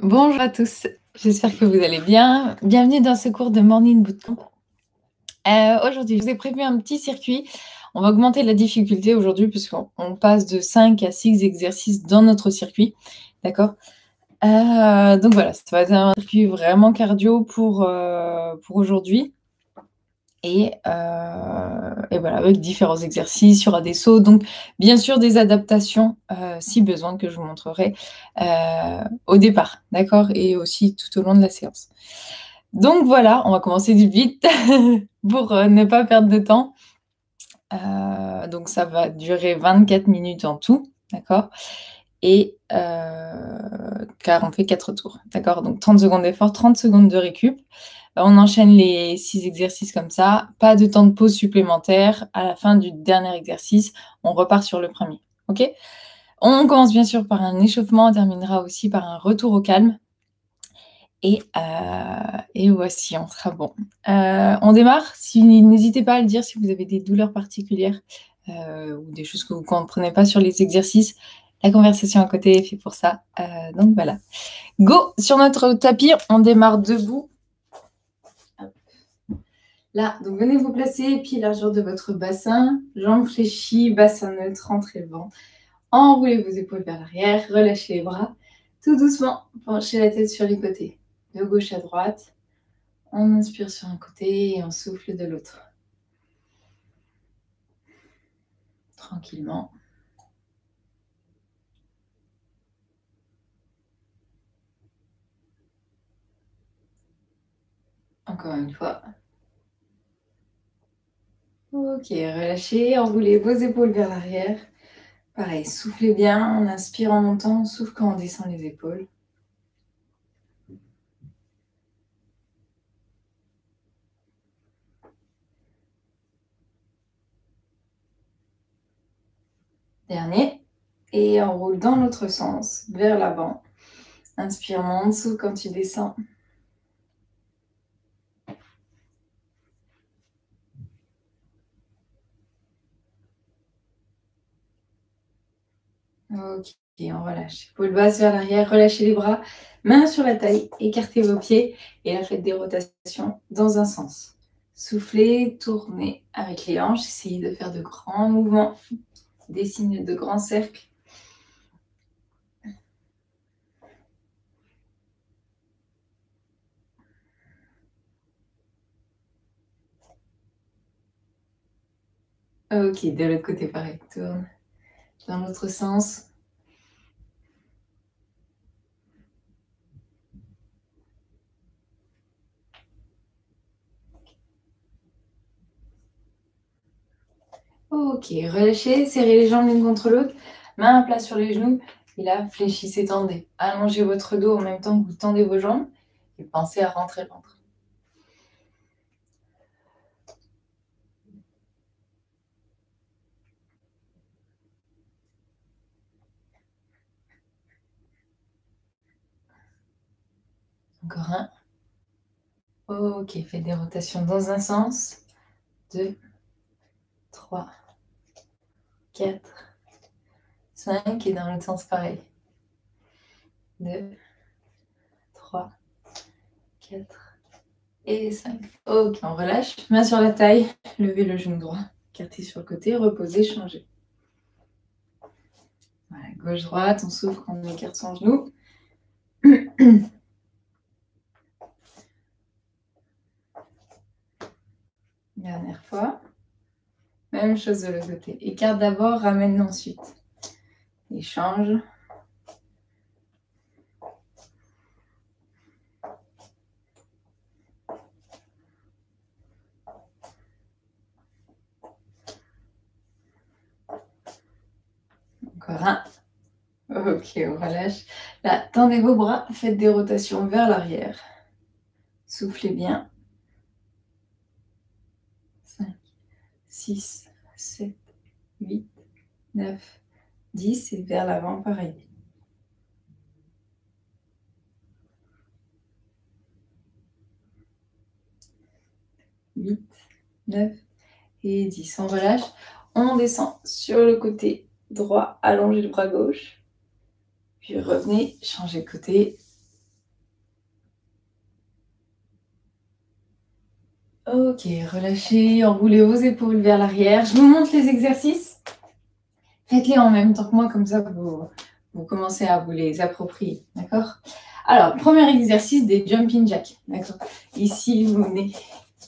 Bonjour à tous, j'espère que vous allez bien. Bienvenue dans ce cours de Morning Bootcamp. Aujourd'hui, je vous ai prévu un petit circuit. On va augmenter la difficulté aujourd'hui puisqu'on passe de 5 à 6 exercices dans notre circuit. D'accord? Donc voilà, ça va être un circuit vraiment cardio pour aujourd'hui. Et voilà, avec différents exercices, il y aura des sauts, donc bien sûr des adaptations, si besoin, que je vous montrerai au départ, d'accord? Et aussi tout au long de la séance. Donc voilà, on va commencer vite pour ne pas perdre de temps. Donc ça va durer 24 minutes en tout, d'accord? Et car on fait 4 tours, d'accord? Donc 30 secondes d'effort, 30 secondes de récup. On enchaîne les 6 exercices comme ça, pas de temps de pause supplémentaire. À la fin du dernier exercice, on repart sur le premier, ok? On commence bien sûr par un échauffement, on terminera aussi par un retour au calme. Et voici, on sera bon. On démarre. N'hésitez pas à le dire si vous avez des douleurs particulières ou des choses que vous ne comprenez pas sur les exercices. La conversation à côté est faite pour ça. Donc voilà. Go sur notre tapis, on démarre debout. Là, donc venez vous placer, pieds largeur de votre bassin, jambes fléchies, bassin neutre, rentrez le ventre. Enroulez vos épaules vers l'arrière, relâchez les bras. Tout doucement, penchez la tête sur les côtés, de gauche à droite. On inspire sur un côté et on souffle de l'autre. Tranquillement. Encore une fois. Ok, relâchez, enroulez vos épaules vers l'arrière. Pareil, soufflez bien, on inspire en montant, on souffle quand on descend les épaules. Dernier. Et on roule dans l'autre sens, vers l'avant. Inspire, monte, souffle quand tu descends. Ok, on relâche. Épaule basse vers l'arrière, relâchez les bras, main sur la taille, écartez vos pieds et là faites des rotations dans un sens. Soufflez, tournez avec les hanches, essayez de faire de grands mouvements, des signes de grands cercles. Ok, de l'autre côté pareil, tourne dans l'autre sens. Ok, relâchez, serrez les jambes l'une contre l'autre, main à plat sur les genoux, et là, fléchissez, tendez. Allongez votre dos en même temps que vous tendez vos jambes, et pensez à rentrer le ventre. Encore un. Ok, faites des rotations dans un sens. 2, 3, 4, 5, et dans l'autre sens pareil. 2, 3, 4 et 5. Ok, on relâche. Main sur la taille, levez le genou droit, écartez sur le côté, reposez, changez. Voilà, gauche-droite, on souffle quand on écarte son genou. Dernière fois. Même chose de l'autre côté. Écarte d'abord, ramène ensuite. Et change. Encore un. Ok, on relâche. Là, tendez vos bras, faites des rotations vers l'arrière. Soufflez bien. 5, 6, 7, 8, 9, 10 et vers l'avant, pareil. 8, 9 et 10. On relâche. On descend sur le côté droit, allongez le bras gauche. Puis revenez, changez de côté. Ok, relâchez, enroulez vos épaules vers l'arrière. Je vous montre les exercices. Faites-les en même temps que moi, comme ça vous commencez à vous les approprier, d'accord? Alors, premier exercice des jumping jacks, d'accord? Ici, vous venez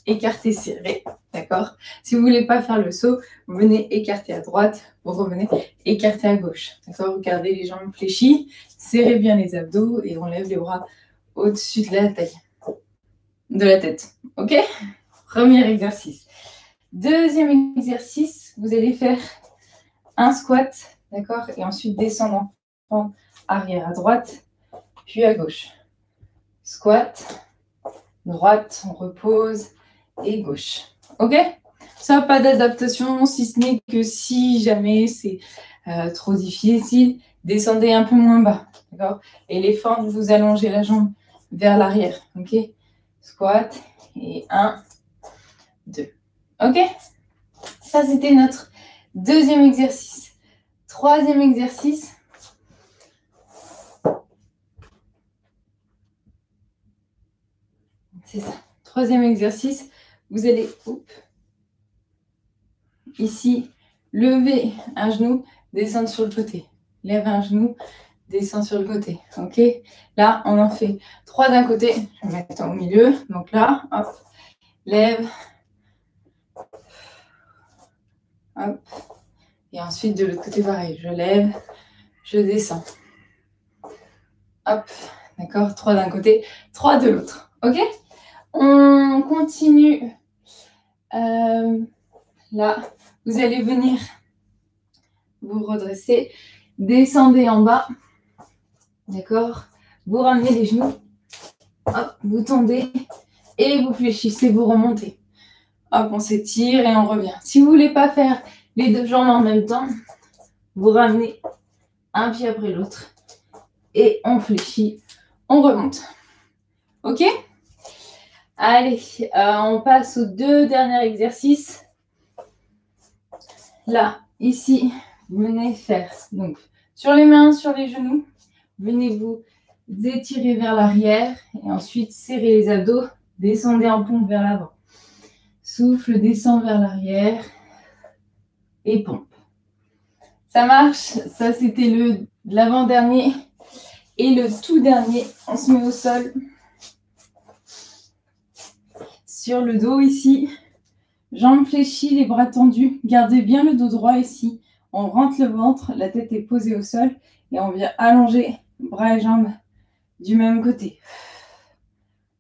écarter serré, d'accord? Si vous ne voulez pas faire le saut, vous venez écarter à droite, vous revenez écarter à gauche, d'accord? Vous gardez les jambes fléchies, serrez bien les abdos et on lève les bras au-dessus de la taille, de la tête, ok? Premier exercice. Deuxième exercice, vous allez faire un squat, d'accord? Et ensuite descendre en arrière à droite, puis à gauche. Squat, droite, on repose, et gauche. Ok? Ça, pas d'adaptation, si ce n'est que si jamais c'est trop difficile, descendez un peu moins bas, d'accord? Et les fentes, vous allongez la jambe vers l'arrière, ok? Squat, et 1, 2. Ok? Ça, c'était notre deuxième exercice. Troisième exercice. C'est ça. Troisième exercice, vous allez ici lever un genou, descendre sur le côté. Lève un genou, descend sur le côté. Ok? Là, on en fait 3 d'un côté. Je vais mettre au milieu. Donc là, hop, lève. Hop. Et ensuite, de l'autre côté, pareil. Je lève, je descends. Hop. D'accord? 3 d'un côté, 3 de l'autre. Ok? On continue. Là, vous allez venir vous redresser. Descendez en bas. D'accord? Vous ramenez les genoux. Hop, vous tendez et vous fléchissez, vous remontez. Hop, on s'étire et on revient. Si vous ne voulez pas faire les deux jambes en même temps, vous ramenez un pied après l'autre et on fléchit, on remonte. Ok? Allez, on passe aux 2 derniers exercices. Là, ici, vous venez faire donc sur les mains, sur les genoux. Venez vous étirer vers l'arrière et ensuite serrer les abdos. Descendez en pompe vers l'avant. Souffle, descend vers l'arrière et pompe. Ça marche. Ça, c'était l'avant-dernier. Et le tout dernier, on se met au sol. Sur le dos ici. Jambes fléchies, les bras tendus. Gardez bien le dos droit ici. On rentre le ventre, la tête est posée au sol. Et on vient allonger bras et jambes du même côté.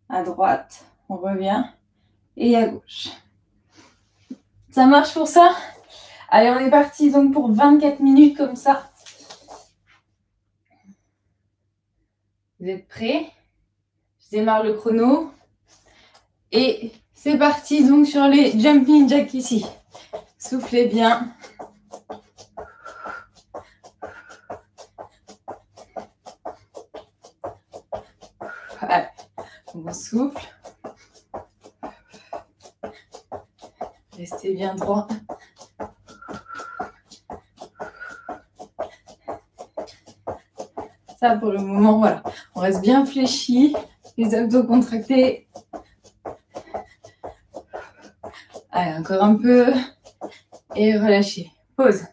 À droite, on revient. Et à gauche. Ça marche pour ça? Allez, on est parti donc pour 24 minutes comme ça. Vous êtes prêts? Je démarre le chrono. Et c'est parti donc sur les jumping jacks ici. Soufflez bien. Allez, on souffle. Restez bien droit. Ça, pour le moment, voilà. On reste bien fléchi, les abdos contractés. Allez, encore un peu. Et relâchez. Pause.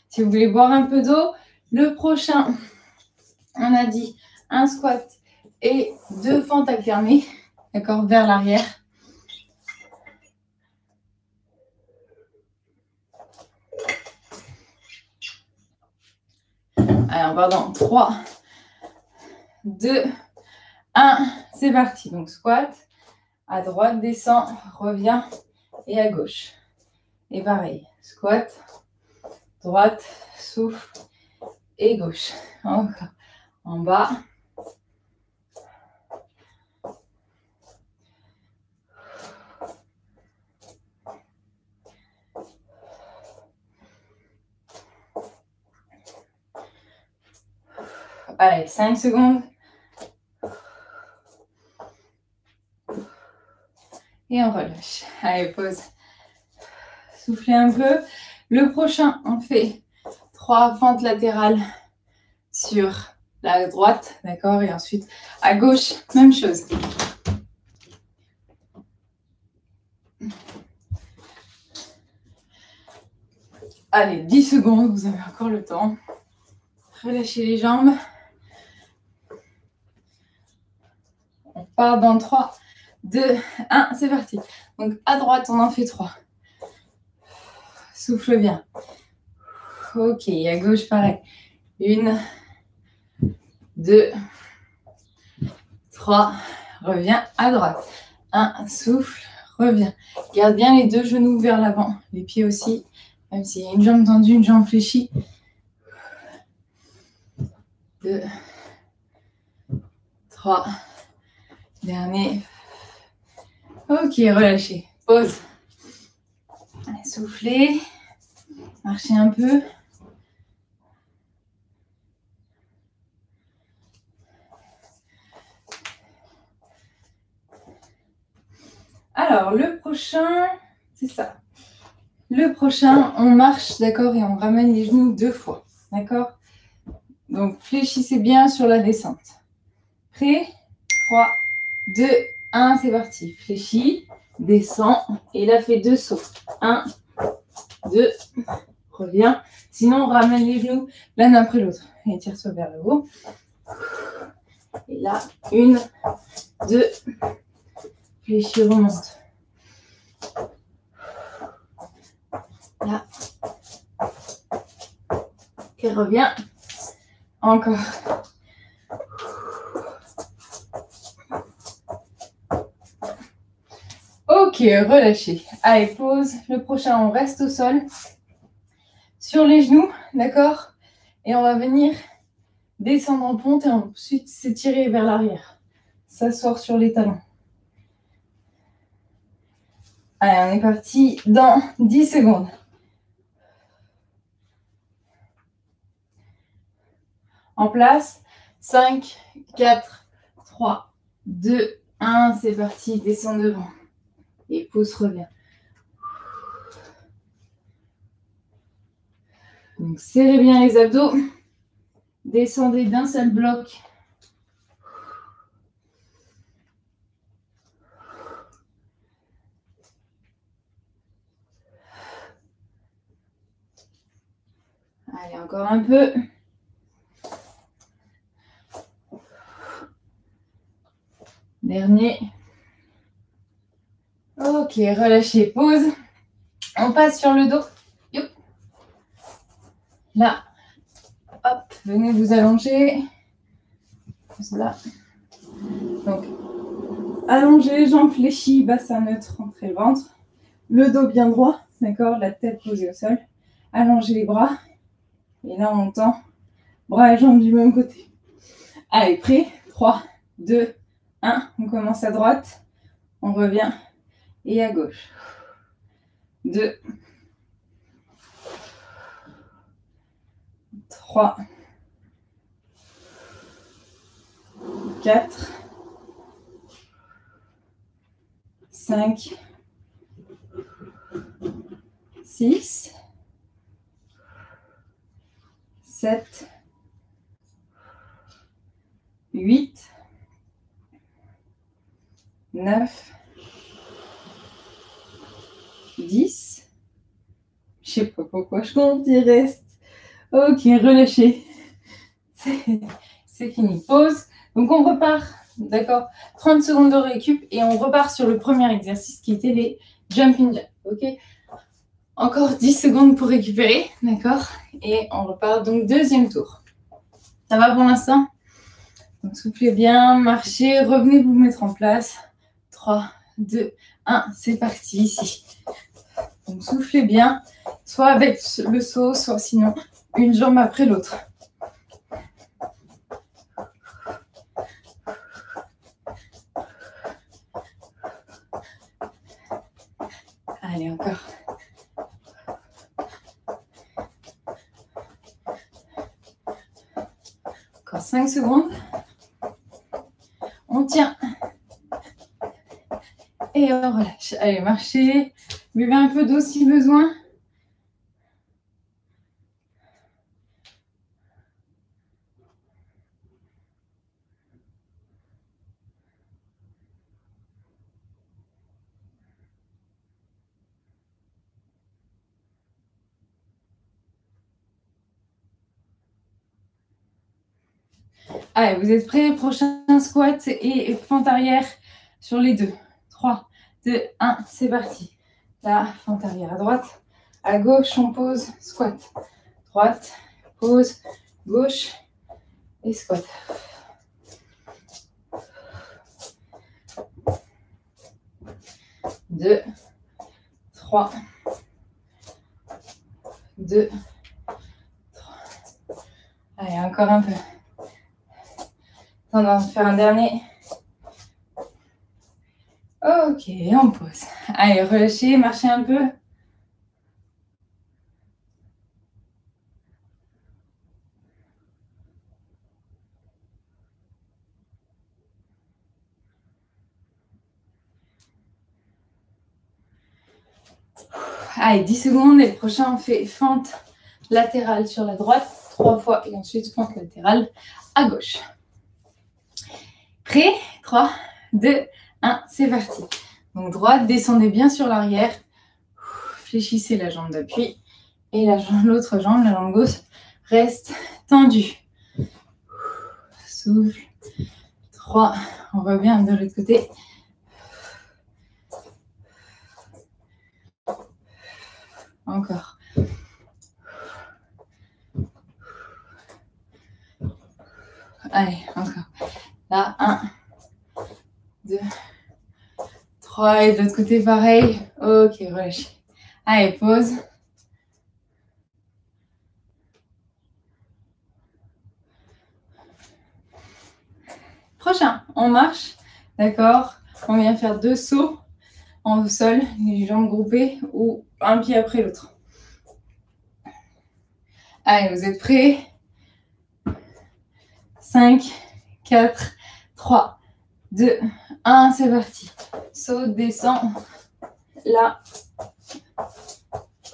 Si vous voulez boire un peu d'eau, le prochain, on a dit un squat et 2 fentes alternées, d'accord, vers l'arrière. Alors, pardon, 3, 2, 1, c'est parti. Donc, squat, à droite, descend, revient, et à gauche. Et pareil, squat, droite, souffle, et gauche. Encore. En bas. Allez, 5 secondes. Et on relâche. Allez, pause. Soufflez un peu. Le prochain, on fait 3 fentes latérales sur la droite, d'accord? Et ensuite, à gauche, même chose. Allez, 10 secondes, vous avez encore le temps. Relâchez les jambes. On part dans 3, 2, 1, c'est parti. Donc à droite, on en fait 3. Souffle bien. Ok, à gauche, pareil. 1, 2, 3. Reviens à droite. 1, souffle, reviens. Garde bien les deux genoux vers l'avant. Les pieds aussi. Même s'il y a une jambe tendue, une jambe fléchie. 2, 3. Dernier. Ok, relâchez. Pause. Allez, soufflez. Marchez un peu. Alors, le prochain, c'est ça. Le prochain, on marche, d'accord, et on ramène les genoux 2 fois, d'accord. Donc, fléchissez bien sur la descente. Prêt? 3, 2, 1, c'est parti. Fléchis, descends, et là, fais 2 sauts. 1, 2, reviens. Sinon, on ramène les genoux l'un après l'autre. Et tire-toi vers le haut. Et là, 1, 2, fléchis, remonte. Là. Et reviens. Encore. Ok, relâchez. Allez, pause. Le prochain, on reste au sol. Sur les genoux, d'accord? Et on va venir descendre en ponte et ensuite s'étirer vers l'arrière. S'asseoir sur les talons. Allez, on est parti dans 10 secondes. En place. 5, 4, 3, 2, 1. C'est parti. Descends devant. Et pousse, reviens. Donc, serrez bien les abdos. Descendez d'un seul bloc. Allez, encore un peu. Dernier. Ok, relâchez, pause. On passe sur le dos. Youp. Là. Hop, venez vous allonger. Là. Donc, allongez, jambes fléchies, bassin neutre, rentrez le ventre. Le dos bien droit, d'accord? La tête posée au sol. Allongez les bras. Et là, on tend bras et jambes du même côté. Allez, prêt? 3, 2, 1. On commence à droite. On revient. Et à gauche. 2, 3, 4, 5, 6, 7, 8, 9, 10. Je sais pas pourquoi je compte, il reste. Ok, relâchez. C'est fini. Pause. Donc on repart, d'accord? 30 secondes de récup et on repart sur le premier exercice qui était les jumping jacks. Ok? Encore 10 secondes pour récupérer, d'accord? Et on repart donc deuxième tour. Ça va pour l'instant? Donc soufflez bien, marchez, revenez vous mettre en place. 3, 2, 1, c'est parti ici. Donc soufflez bien, soit avec le saut, soit sinon une jambe après l'autre. Allez, encore. Encore 5 secondes. On tient. Et on relâche. Allez, marchez. Buvez un peu d'eau si besoin. Allez, vous êtes prêts? Prochain squat et fente arrière sur les deux. 3, 2, 1, c'est parti. Là, fente arrière à droite. À gauche, on pose, squat. Droite, pose, gauche et squat. 2, 3, 2, 3. Allez, encore un peu. On va faire un dernier. Ok, on pose. Allez, relâchez, marchez un peu. Allez, 10 secondes et le prochain, on fait fente latérale sur la droite, 3 fois, et ensuite fente latérale à gauche. Prêt? 3, 2, 1, c'est parti. Donc droite, descendez bien sur l'arrière, fléchissez la jambe d'appui, et l'autre jambe, la jambe gauche, reste tendue. Souffle. 3, on revient de l'autre côté. Encore. Allez, encore. Là, 1, 2, 3, et de l'autre côté, pareil. Ok, relâchez. Allez, pause. Prochain, on marche. D'accord? On vient faire 2 sauts au sol, les jambes groupées ou un pied après l'autre. Allez, vous êtes prêts? 5, 4, 3, 2, 1, c'est parti. Saute, descend. Là.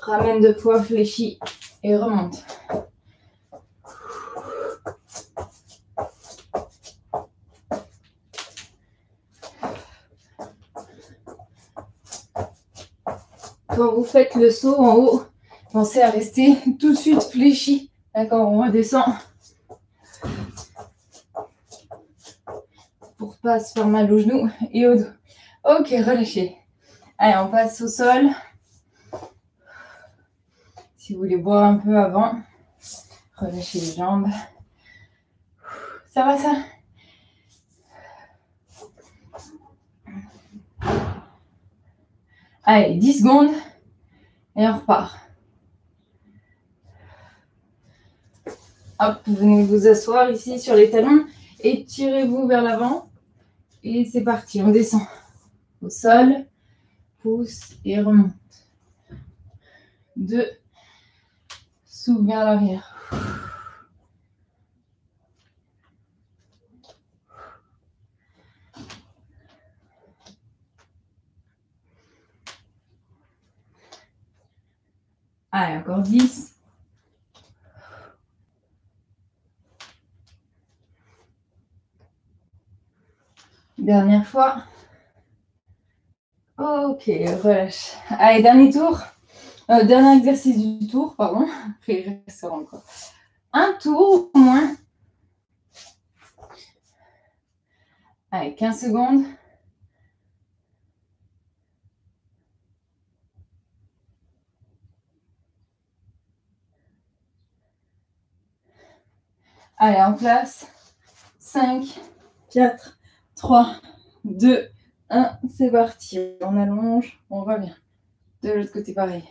Ramène 2 fois, fléchis et remonte. Quand vous faites le saut en haut, pensez à rester tout de suite fléchi. D'accord, on redescend. Pour pas se faire mal aux genoux et au dos. Ok, relâchez. Allez, on passe au sol. Si vous voulez boire un peu avant, relâchez les jambes. Ça va ça? Allez, 10 secondes et on repart. Hop, vous venez vous asseoir ici sur les talons et tirez-vous vers l'avant. Et c'est parti, on descend. Au sol, pousse et remonte. 2, souffle vers l'arrière. Allez, encore 10. Dernière fois. Ok, relâche. Allez, dernier tour. Dernier exercice du tour, pardon. Après, il restera encore un tour au moins. Allez, 15 secondes. Allez, en place. 5, 4, 3, 2, 1. C'est parti. On allonge, on revient. De l'autre côté, pareil.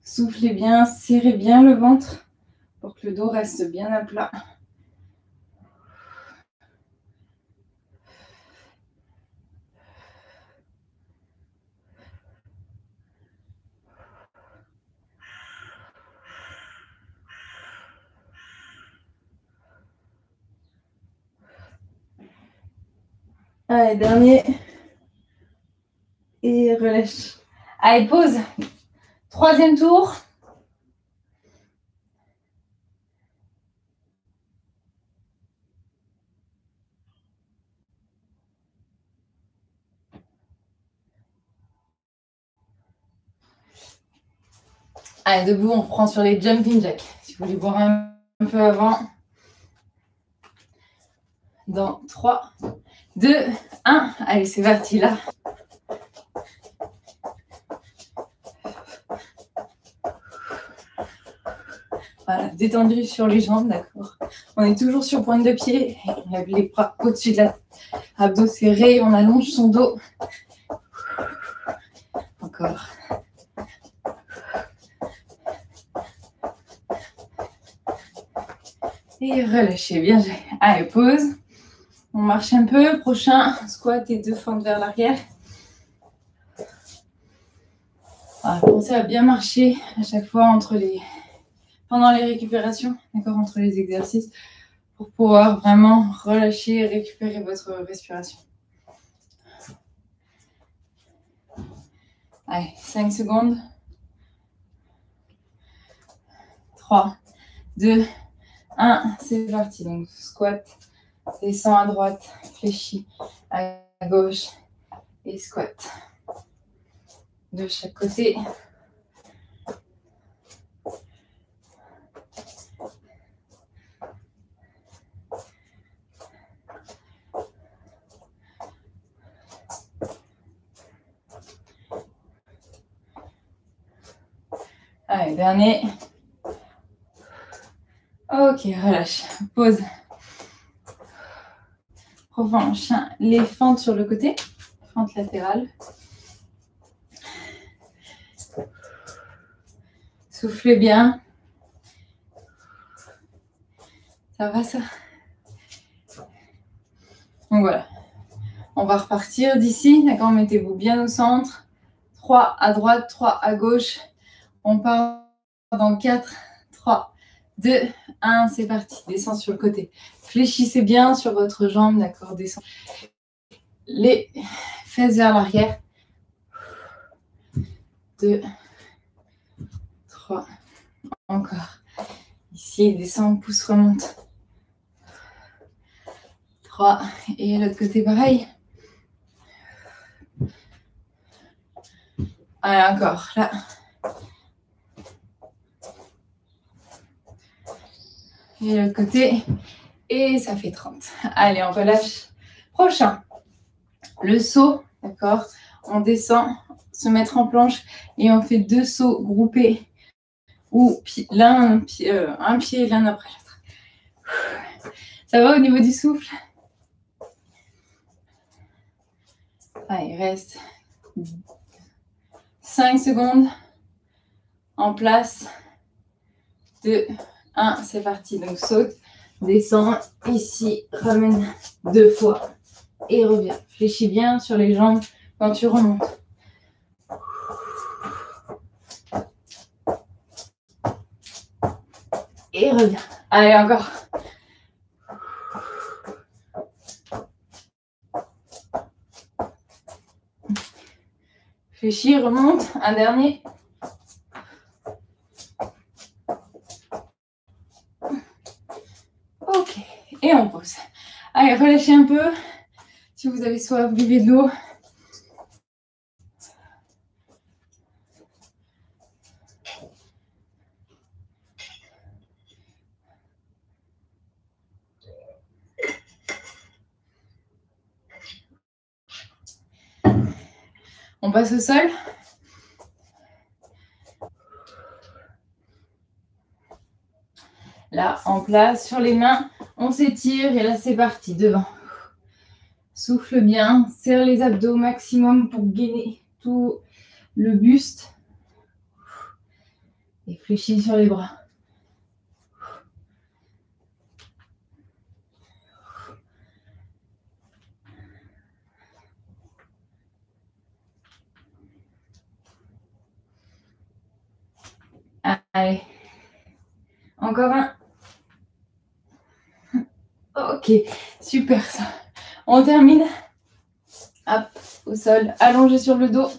Soufflez bien, serrez bien le ventre pour que le dos reste bien à plat. Allez, dernier. Et relâche. Allez, pause. Troisième tour. Allez, debout, on reprend sur les jumping jacks. Si vous voulez boire un peu avant, Dans 3, 2, 1. Allez, c'est parti là. Voilà, détendu sur les jambes, d'accord. On est toujours sur pointe de pied. On lève les bras au-dessus de la tête. Abdos serrés, on allonge son dos. Encore. Et relâchez, bien joué. Allez, pause. On marche un peu. Prochain, squat et 2 fentes vers l'arrière. Voilà, pensez à bien marcher à chaque fois pendant les récupérations, d'accord, entre les exercices, pour pouvoir vraiment relâcher et récupérer votre respiration. Allez, 5 secondes. 3, 2, 1, c'est parti. Donc, squat, descend à droite, fléchis à gauche et squat. De chaque côté. Allez, dernier. Ok, relâche. Pause. Profond chien. Les fentes sur le côté. Fente latérale. Soufflez bien. Ça va, ça? Donc voilà. On va repartir d'ici. D'accord, mettez-vous bien au centre. 3 à droite, 3 à gauche. On part dans 4, 3, 2, 1. C'est parti. Descends sur le côté. Fléchissez bien sur votre jambe. D'accord, descends. Les fesses vers l'arrière. 2, 3. Encore. Ici, descend, pouce remonte. 3. Et l'autre côté, pareil. Allez, encore. Là. Et l'autre côté. Et ça fait 30. Allez, on relâche. Prochain. Le saut. D'accord. On descend, se mettre en planche. Et on fait 2 sauts groupés. Ou un pied l'un après l'autre. Ça va au niveau du souffle? Allez, il reste 5 secondes. En place. 2, 1, c'est parti. Donc saute, descend, ici, ramène 2 fois et reviens. Fléchis bien sur les jambes quand tu remontes. Et reviens. Allez, encore. Fléchis, remonte. Un dernier. Ok. Et on pose. Allez, relâchez un peu. Si vous avez soif, buvez de l'eau. On passe au sol. Là, en place, sur les mains, on s'étire et là, c'est parti, devant. Souffle bien, serre les abdos maximum pour gainer tout le buste. Et fléchis sur les bras. Allez. Encore un. Ok, super ça. On termine. Hop, au sol, allongé sur le dos.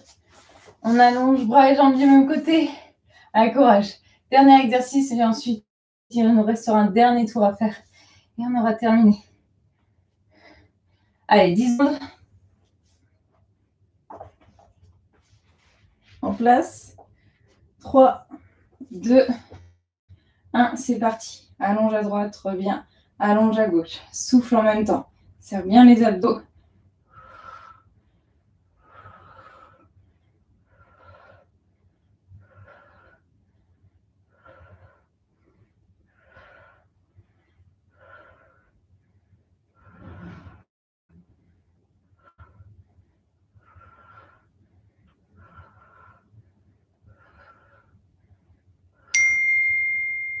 On allonge bras et jambes du même côté. Allez, courage. Dernier exercice et ensuite, il nous reste sur un dernier tour à faire. Et on aura terminé. Allez, 10 secondes. En place. 3, 2, 1, c'est parti. Allonge à droite, reviens. Allonge à gauche. Souffle en même temps. Serre bien les abdos.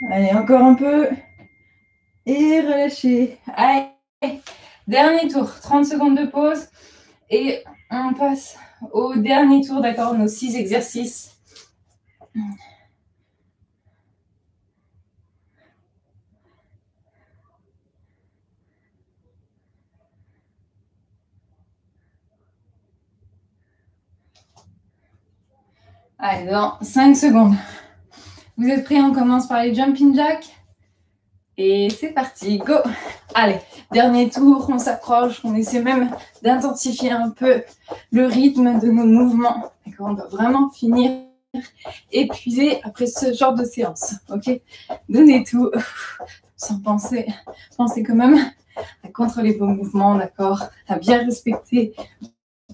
Allez, encore un peu. Et relâchez. Allez, dernier tour. 30 secondes de pause. Et on passe au dernier tour, d'accord, nos 6 exercices. Allez, dans 5 secondes. Vous êtes prêts? On commence par les jumping jacks. Et c'est parti, go! Allez, dernier tour, on s'approche, on essaie même d'intensifier un peu le rythme de nos mouvements. D'accord, on doit vraiment finir épuisé après ce genre de séance, ok? Donnez tout, sans penser. Pensez quand même à contrôler vos mouvements, d'accord? À bien respecter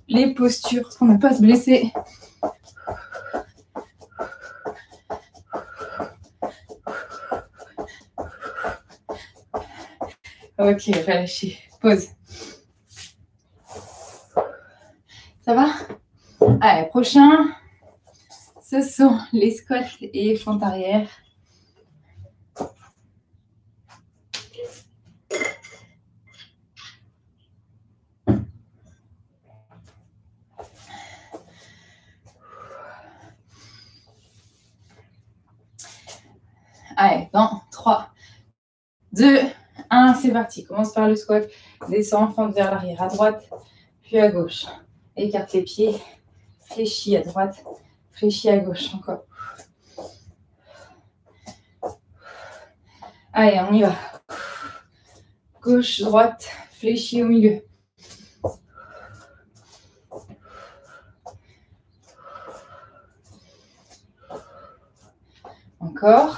les postures pour ne pas se blesser. Ok, relâchez. Pause. Ça va? Allez, prochain. Ce sont les squats et fentes arrière. Allez, dans 3, 2, 1, c'est parti. Commence par le squat. Descends, fente vers l'arrière, à droite, puis à gauche. Écarte les pieds. Fléchis à droite, fléchis à gauche. Encore. Allez, on y va. Gauche, droite, fléchis au milieu. Encore.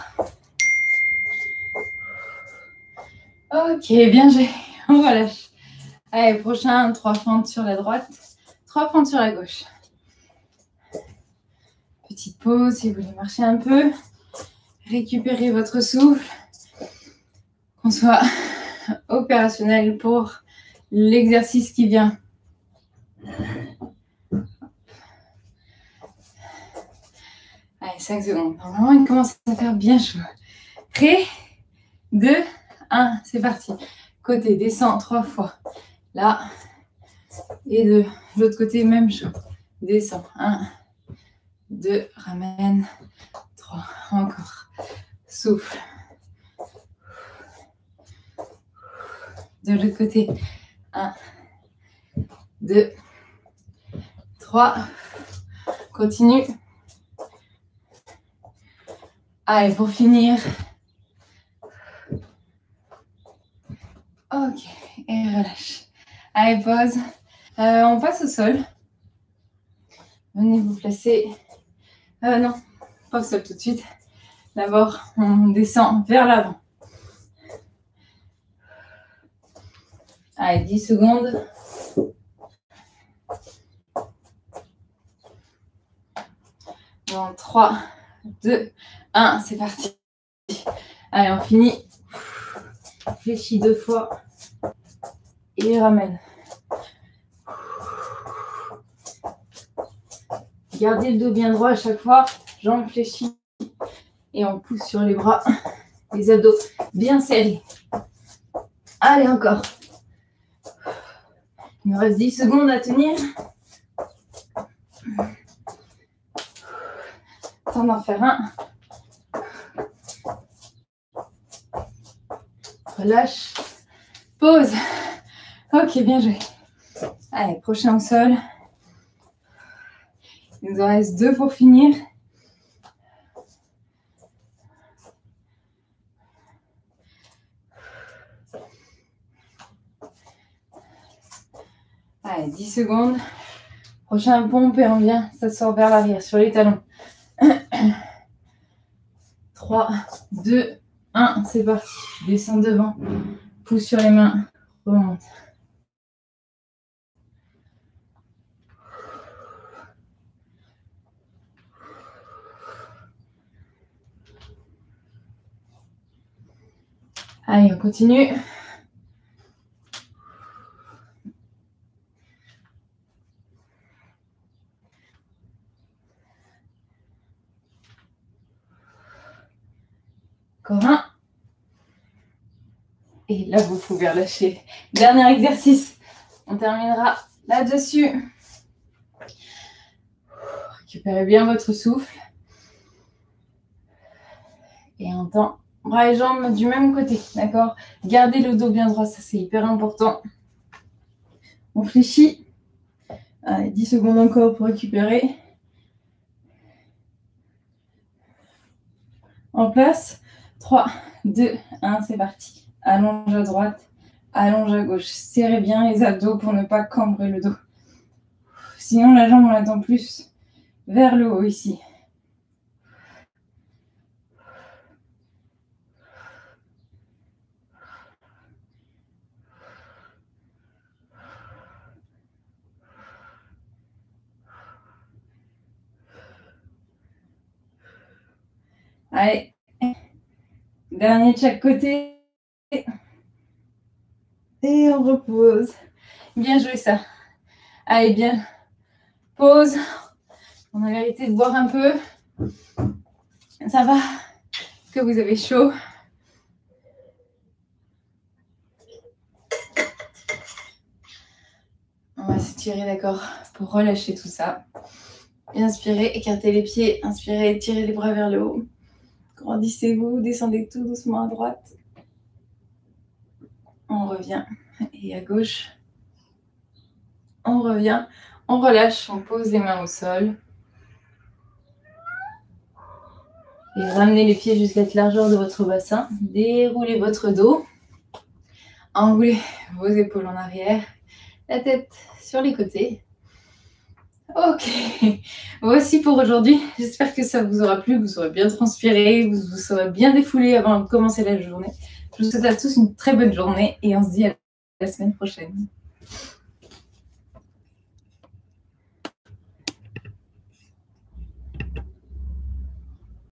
Ok, bien joué. On relâche. Allez, prochain, 3 fentes sur la droite, 3 fentes sur la gauche. Petite pause si vous voulez marcher un peu. Récupérez votre souffle. Qu'on soit opérationnel pour l'exercice qui vient. Allez, 5 secondes. Normalement, il commence à faire bien chaud. Prêt? 2, 1, c'est parti. Côté, descend 3 fois. Là. Et de l'autre côté, même chose. Descend. 1, 2, ramène. 3, encore. Souffle. De l'autre côté. 1, 2, 3. Continue. Allez, pour finir. Ok, et relâche. Allez, pause. On passe au sol. Venez vous placer. Non, pas au sol tout de suite. D'abord, on descend vers l'avant. Allez, 10 secondes. Dans 3, 2, 1, c'est parti. Allez, on finit. Fléchis 2 fois. Et ramène. Gardez le dos bien droit à chaque fois. Jambes fléchies. Et on pousse sur les bras. Les abdos bien serrés. Allez, encore. Il nous reste 10 secondes à tenir. Temps d'en faire un. Relâche. Pause. Ok, bien joué. Allez, prochain au sol. Il nous en reste 2 pour finir. Allez, 10 secondes. Prochain pompe et on vient s'asseoir vers l'arrière sur les talons. 3, 2, 1, c'est parti. Descends devant. Pousse sur les mains. Remonte. Allez, on continue. Encore un. Et là, vous pouvez relâcher. Dernier exercice. On terminera là-dessus. Récupérez bien votre souffle. Et on tend bras et jambes du même côté, d'accord? Gardez le dos bien droit, ça c'est hyper important. On fléchit. Allez, 10 secondes encore pour récupérer. En place. 3, 2, 1, c'est parti. Allonge à droite, allonge à gauche. Serrez bien les abdos pour ne pas cambrer le dos. Sinon, la jambe, on la tend plus vers le haut ici. Allez, dernier de chaque côté. Et on repose. Bien joué ça. Allez, bien. Pause. On a mérité de boire un peu. Ça va? Que vous avez chaud? On va s'étirer, d'accord, pour relâcher tout ça. Inspirez, écartez les pieds. Inspirez, tirez les bras vers le haut. Grandissez-vous, descendez tout doucement à droite. On revient. Et à gauche. On revient. On relâche, on pose les mains au sol. Et ramenez les pieds jusqu'à la largeur de votre bassin. Déroulez votre dos. Enroulez vos épaules en arrière. La tête sur les côtés. Ok, voici pour aujourd'hui. J'espère que ça vous aura plu, que vous aurez bien transpiré, vous vous serez bien défoulé avant de commencer la journée. Je vous souhaite à tous une très bonne journée et on se dit à la semaine prochaine.